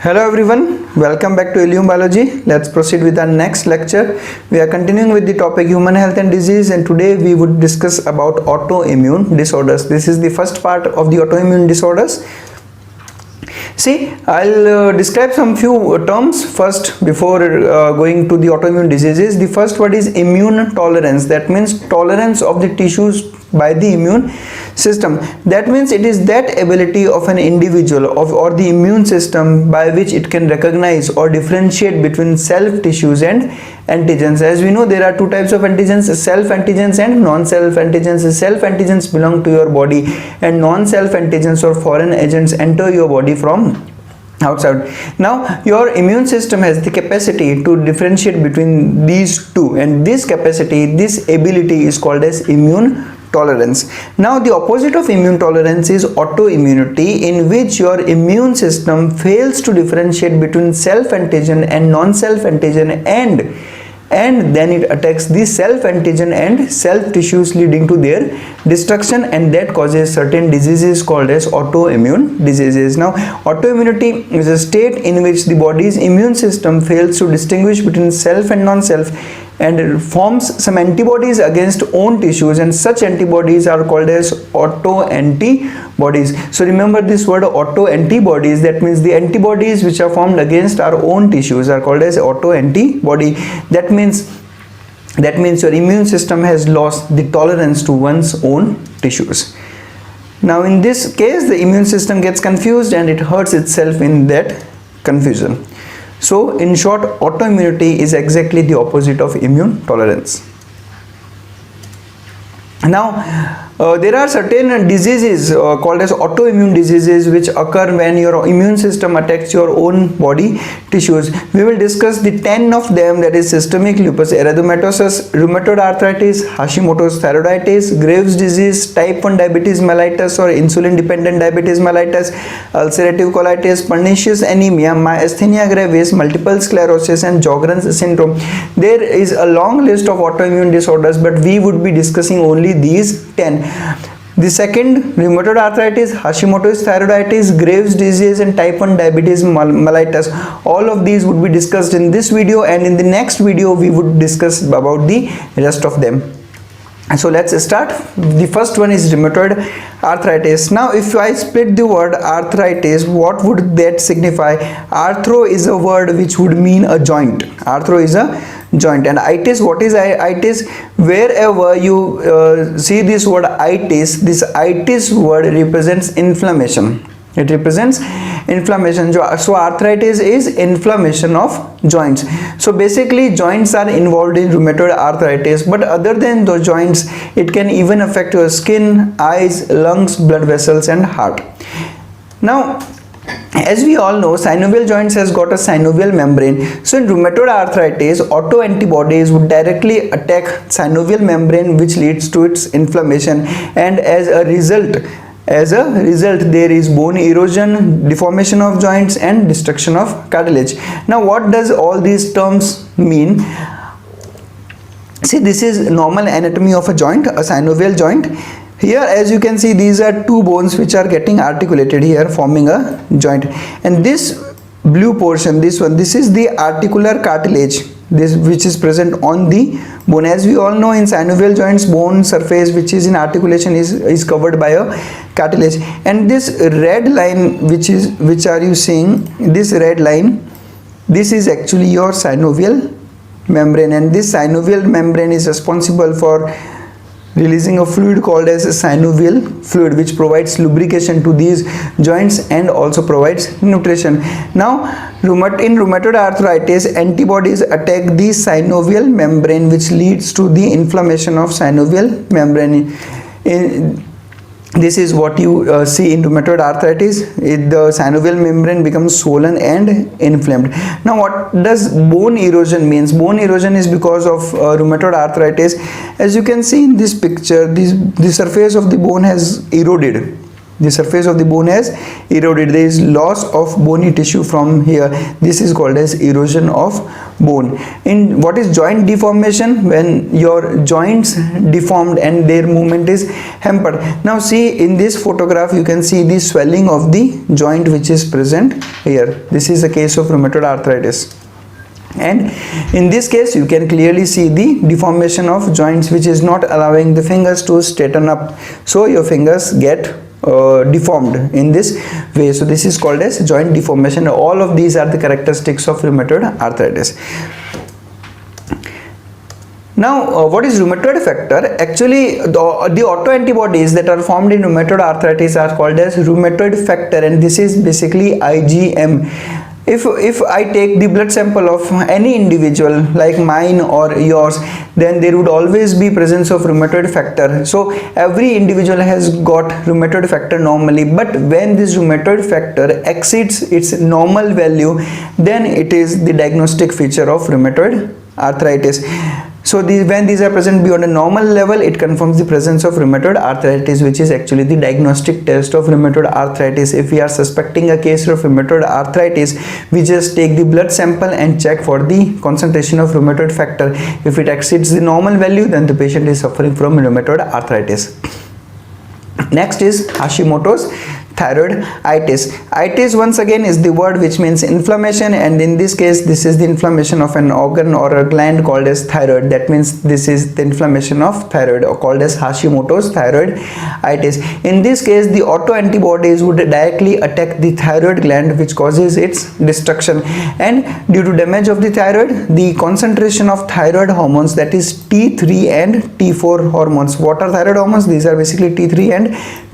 Hello everyone, welcome back to Ilium Biology. Let's proceed with our next lecture. We are continuing with the topic human health and disease, and today we would discuss about autoimmune disorders. This is the first part of the autoimmune disorders. See, I'll describe some few terms first before going to the autoimmune diseases. The first word is immune tolerance. That means tolerance of the tissues by the immune system. That means it is that ability of an individual or the immune system by which it can recognize or differentiate between self tissues and antigens. As we know, there are two types of antigens, self antigens and non-self antigens. Self antigens belong to your body and non-self antigens or foreign agents enter your body from outside. Now your immune system has the capacity to differentiate between these two, and this capacity, this ability is called as immune tolerance. Now the opposite of immune tolerance is autoimmunity, in which your immune system fails to differentiate between self antigen and non-self antigen, and then it attacks the self antigen and self tissues, leading to their destruction, and that causes certain diseases called as autoimmune diseases. Now autoimmunity is a state in which the body's immune system fails to distinguish between self and non-self and forms some antibodies against own tissues, and such antibodies are called as autoantibodies. So remember this word autoantibodies. That means the antibodies which are formed against our own tissues are called as autoantibody. That means your immune system has lost the tolerance to one's own tissues. Now in this case, the immune system gets confused and it hurts itself in that confusion. So in short, autoimmunity is exactly the opposite of immune tolerance. Now there are certain diseases called as autoimmune diseases which occur when your immune system attacks your own body tissues. We will discuss the 10 of them, that is systemic lupus erythematosus, rheumatoid arthritis, Hashimoto's thyroiditis, Graves' disease, type 1 diabetes mellitus or insulin dependent diabetes mellitus, ulcerative colitis, pernicious anemia, myasthenia gravis, multiple sclerosis and Sjogren's syndrome. There is a long list of autoimmune disorders, but we would be discussing only these 10. The second, rheumatoid arthritis, Hashimoto's thyroiditis, Graves' disease and type 1 diabetes mellitus. All of these would be discussed in this video, and in the next video we would discuss about the rest of them. So let's start. The first one is rheumatoid arthritis. Now if I split the word arthritis, what would that signify? Arthro is a word which would mean a joint. Arthro is a joint, and itis, what is itis? Wherever you see this word itis, this itis word represents inflammation. It represents inflammation. So arthritis is inflammation of joints. So basically joints are involved in rheumatoid arthritis, but other than the joints, it can even affect your skin, eyes, lungs, blood vessels and heart. Now as we all know, synovial joints has got a synovial membrane. So in rheumatoid arthritis, autoantibodies would directly attack synovial membrane, which leads to its inflammation, and as a result there is bone erosion, deformation of joints and destruction of cartilage. Now what does all these terms mean? See, this is normal anatomy of a joint, a synovial joint. Here as you can see, these are two bones which are getting articulated here, forming a joint, and this blue portion, this is the articular cartilage, this which is present on the bone. As we all know, in synovial joints, bone surface which is in articulation is covered by a cartilage, and this red line which are you seeing, this red line, this is actually your synovial membrane, and this synovial membrane is responsible for releasing a fluid called as synovial fluid, which provides lubrication to these joints and also provides nutrition. Now in rheumatoid arthritis, antibodies attack the synovial membrane, which leads to the inflammation of synovial membrane. This is what you see in rheumatoid arthritis. The synovial membrane becomes swollen and inflamed. Now what does bone erosion means? Bone erosion is because of rheumatoid arthritis. As you can see in this picture, the surface of the bone has eroded. the surface of the bone has eroded. There is loss of bony tissue from here. This is called as erosion of bone. In what is joint deformation? When your joints deformed and their movement is hampered. Now see, in this photograph you can see the swelling of the joint which is present here. This is the case of rheumatoid arthritis. And in this case you can clearly see the deformation of joints, which is not allowing the fingers to straighten up, so your fingers get deformed in this way. So this is called as joint deformation. All of these are the characteristics of rheumatoid arthritis. Now what is rheumatoid factor? Actually the autoantibodies that are formed in rheumatoid arthritis are called as rheumatoid factor, and this is basically IgM. If I take the blood sample of any individual like mine or yours, then there would always be presence of rheumatoid factor. So every individual has got rheumatoid factor normally, but when this rheumatoid factor exceeds its normal value, then it is the diagnostic feature of rheumatoid arthritis. So when these are present beyond a normal level, it confirms the presence of rheumatoid arthritis, which is actually the diagnostic test of rheumatoid arthritis. If we are suspecting a case of rheumatoid arthritis, we just take the blood sample and check for the concentration of rheumatoid factor. If it exceeds the normal value, then the patient is suffering from rheumatoid arthritis. Next is Hashimoto's thyroiditis. Itis once again is the word which means inflammation, and in this case this is the inflammation of an organ or a gland called as thyroid. That means this is the inflammation of thyroid, or called as Hashimoto's thyroiditis. In this case the autoantibodies would directly attack the thyroid gland, which causes its destruction, and due to damage of the thyroid, the concentration of thyroid hormones, that is T3 and T4 hormones. What are thyroid hormones? These are basically T3 and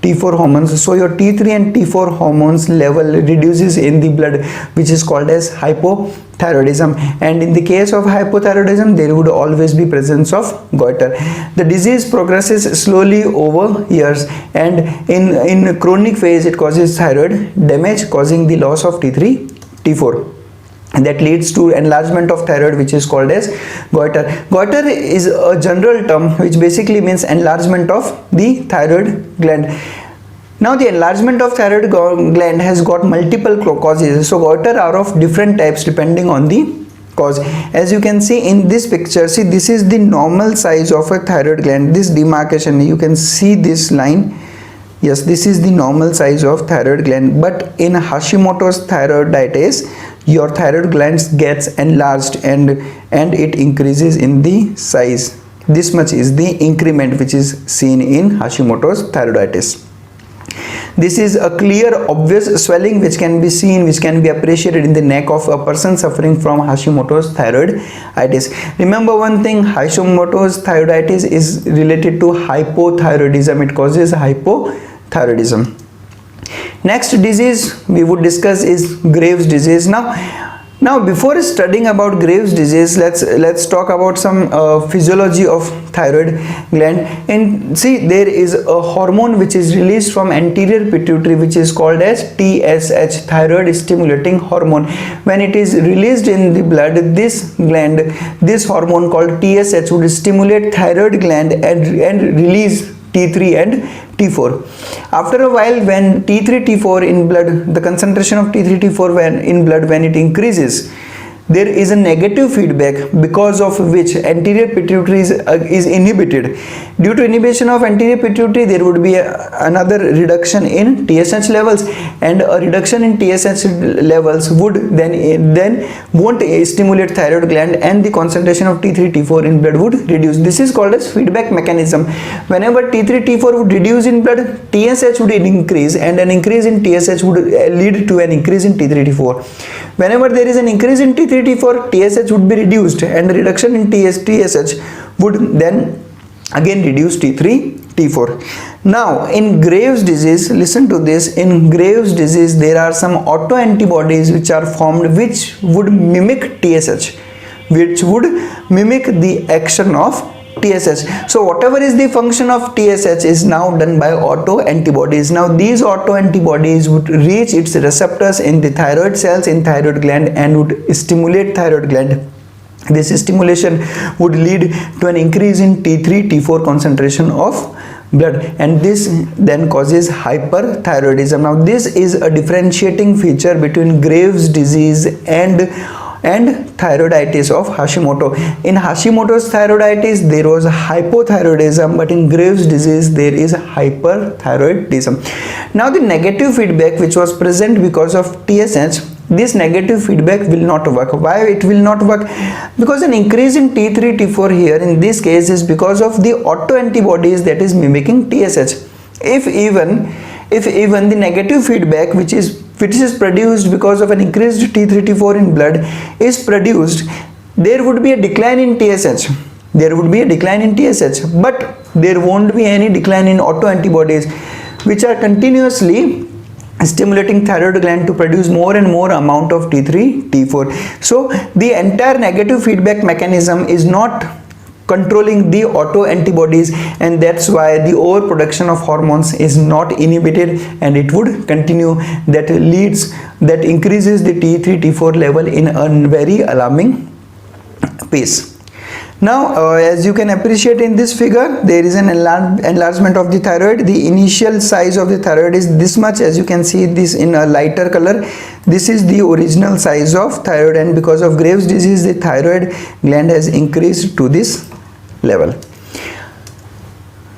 T4 hormones. So your T3 and T4 hormones level reduces in the blood, which is called as hypothyroidism. And in the case of hypothyroidism, there would always be presence of goiter. The disease progresses slowly over years, and in chronic phase it causes thyroid damage, causing the loss of T3, T4. That leads to enlargement of thyroid, which is called as goiter. Goiter is a general term which basically means enlargement of the thyroid gland. Now the enlargement of thyroid gland has got multiple causes. So goiter are of different types depending on the cause. As you can see in this picture, see, this is the normal size of a thyroid gland. This demarcation, you can see this line. Yes, this is the normal size of thyroid gland. But in Hashimoto's thyroiditis, your thyroid glands gets enlarged and it increases in the size. This much is the increment which is seen in Hashimoto's thyroiditis. This is a clear, obvious swelling which can be seen, which can be appreciated in the neck of a person suffering from Hashimoto's thyroiditis. Remember one thing, Hashimoto's thyroiditis is related to hypothyroidism. It causes hypothyroidism. Next disease we would discuss is Graves' disease. Now before studying about Graves' disease, let's talk about some physiology of thyroid gland. And see, there is a hormone which is released from anterior pituitary, which is called as TSH, thyroid stimulating hormone. When it is released in the blood, this hormone called TSH would stimulate thyroid gland and release T3 and T4. After a while, when T3, T4 in blood, the concentration of T3, T4 in blood, when it increases, there is a negative feedback, because of which anterior pituitary is inhibited. Due to inhibition of anterior pituitary, there would be another reduction in TSH levels, and a reduction in TSH levels would then won't stimulate thyroid gland, and the concentration of T3, T4 in blood would reduce. This is called as feedback mechanism. Whenever T3, T4 would reduce in blood, TSH would increase, and an increase in TSH would lead to an increase in T3, T4. Whenever there is an increase in T3, T4, TSH would be reduced, and the reduction in TSH would then again reduce T3, T4. Now in Graves' disease, listen to this, in Graves' disease there are some autoantibodies which are formed, which would mimic TSH, which would mimic the action of TSH. So whatever is the function of TSH is now done by autoantibodies. Now these autoantibodies would reach its receptors in the thyroid cells in thyroid gland and would stimulate thyroid gland. This stimulation would lead to an increase in T3, T4 concentration of blood, and this then causes hyperthyroidism. Now this is a differentiating feature between Graves' disease and thyroiditis of Hashimoto. In Hashimoto's thyroiditis there was hypothyroidism, but in Graves' disease there is hyperthyroidism. Now the negative feedback which was present because of TSH, this negative feedback will not work. Why it will not work? Because an increase in T3 T4 here in this case is because of the autoantibodies that is mimicking TSH. If even the negative feedback which is produced because of an increased T3 T4 in blood is produced, there would be a decline in TSH. There would be a decline in TSH, but there won't be any decline in autoantibodies, which are continuously stimulating thyroid gland to produce more and more amount of T3 T4. So the entire negative feedback mechanism is not controlling the autoantibodies, and that's why the overproduction of hormones is not inhibited, and it would continue. That increases the T3 T4 level in a very alarming pace. Now as you can appreciate in this figure, there is an enlargement of the thyroid. The initial size of the thyroid is this much, as you can see this in a lighter color. This is the original size of thyroid, and because of Graves' disease the thyroid gland has increased to this level.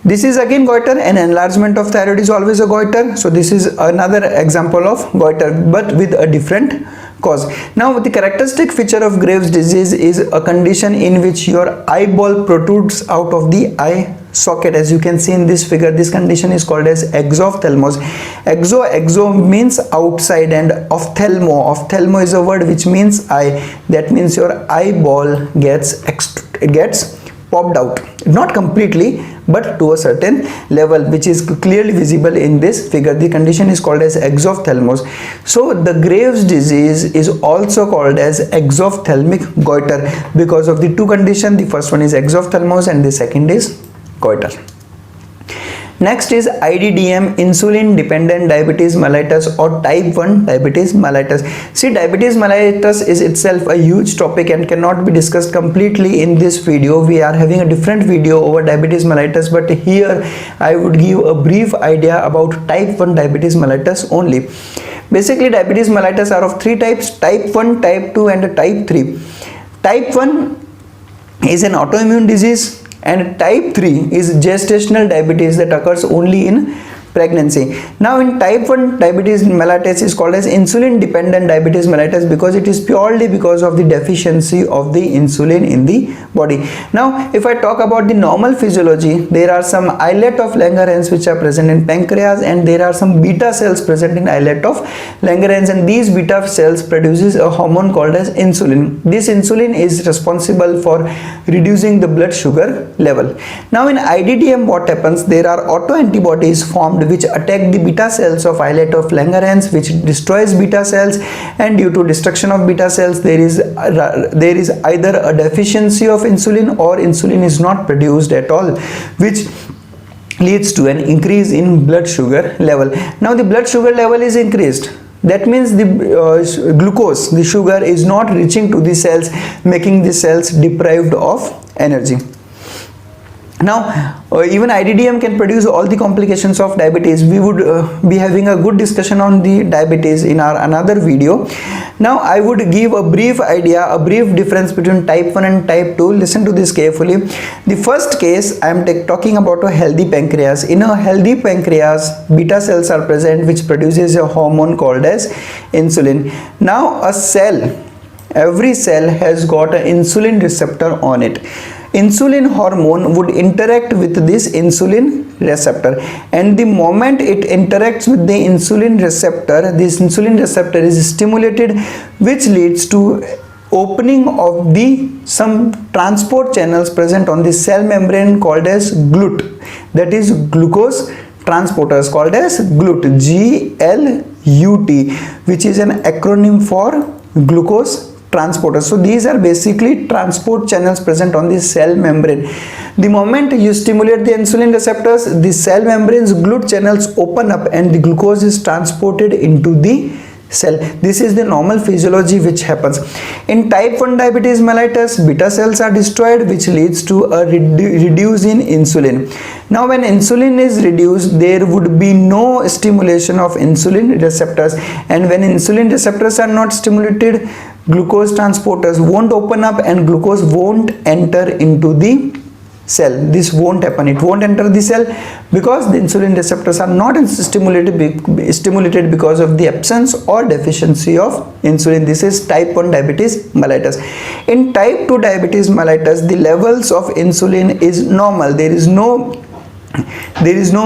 This is again goiter. An enlargement of thyroid is always a goiter, so this is another example of goiter, but with a different cause. Now the characteristic feature of Graves' disease is a condition in which your eyeball protrudes out of the eye socket. As you can see in this figure, this condition is called as exophthalmos. Exo means outside, and ophthalmo is a word which means eye. That means your eyeball gets popped out, not completely but to a certain level, which is clearly visible in this figure. The condition is called as exophthalmos. So the Graves' disease is also called as exophthalmic goiter because of the two conditions. The first one is exophthalmos and the second is goiter. Next is IDDM, insulin dependent diabetes mellitus, or type 1 diabetes mellitus. See, diabetes mellitus is itself a huge topic and cannot be discussed completely in this video. We are having a different video over diabetes mellitus, but here I would give a brief idea about type 1 diabetes mellitus only. Basically, diabetes mellitus are of three types: type 1, type 2 and type 3. Type 1 is an autoimmune disease, and type 3 is gestational diabetes that occurs only in pregnancy. Now in type 1 diabetes mellitus is called as insulin dependent diabetes mellitus because it is purely because of the deficiency of the insulin in the body. Now if I talk about the normal physiology, there are some islet of Langerhans which are present in pancreas, and there are some beta cells present in islet of Langerhans, and these beta cells produces a hormone called as insulin. This insulin is responsible for reducing the blood sugar level. Now in IDDM what happens? There are autoantibodies formed which attack the beta cells of islet of Langerhans, which destroys beta cells, and due to destruction of beta cells there is either a deficiency of insulin or insulin is not produced at all, which leads to an increase in blood sugar level. Now the blood sugar level is increased. That means the glucose, the sugar, is not reaching to the cells, making the cells deprived of energy. Now even IDDM can produce all the complications of diabetes. We would be having a good discussion on the diabetes in our another video. Now I would give a brief idea, a brief difference between type 1 and type 2. Listen to this carefully. The first case, I am talking about a healthy pancreas. In a healthy pancreas, beta cells are present which produces a hormone called as insulin. Now a cell, every cell has got an insulin receptor on it. Insulin hormone would interact with this insulin receptor, and the moment it interacts with the insulin receptor, this insulin receptor is stimulated, which leads to opening of the some transport channels present on the cell membrane called as GLUT, that is glucose transporters, called as GLUT, GLUT, which is an acronym for glucose transporters. So these are basically transport channels present on the cell membrane. The moment you stimulate the insulin receptors, the cell membrane's GLUT channels open up and the glucose is transported into the cell. This is the normal physiology which happens. In type 1 diabetes mellitus, beta cells are destroyed, which leads to a reduce in insulin. Now when insulin is reduced, there would be no stimulation of insulin receptors, and when insulin receptors are not stimulated, glucose transporters won't open up and glucose won't enter into the cell. This won't happen, it won't enter the cell because the insulin receptors are not stimulated because of the absence or deficiency of insulin. This is type 1 diabetes mellitus. In type 2 diabetes mellitus, the levels of insulin is normal. There is no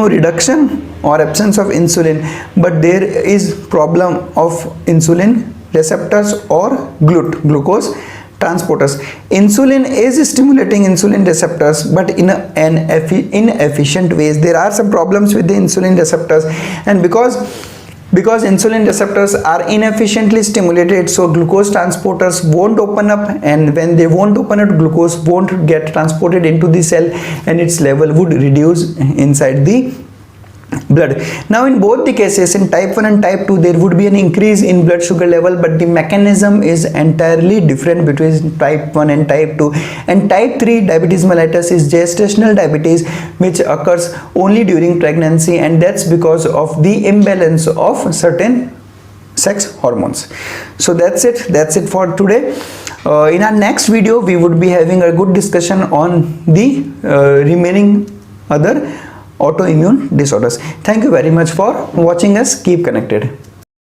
reduction or absence of insulin, but there is problem of insulin receptors or glucose transporters. Insulin is stimulating insulin receptors, but in an inefficient ways. There are some problems with the insulin receptors, and because insulin receptors are inefficiently stimulated, so glucose transporters won't open up, and when they won't open up, glucose won't get transported into the cell and its level would reduce inside the blood. Now in both the cases, in type 1 and type 2, there would be an increase in blood sugar level, but the mechanism is entirely different between type 1 and type 2. And type 3 diabetes mellitus is gestational diabetes which occurs only during pregnancy, and that's because of the imbalance of certain sex hormones. So that's it for today. In our next video, we would be having a good discussion on the remaining other autoimmune disorders. Thank you very much for watching us. Keep connected.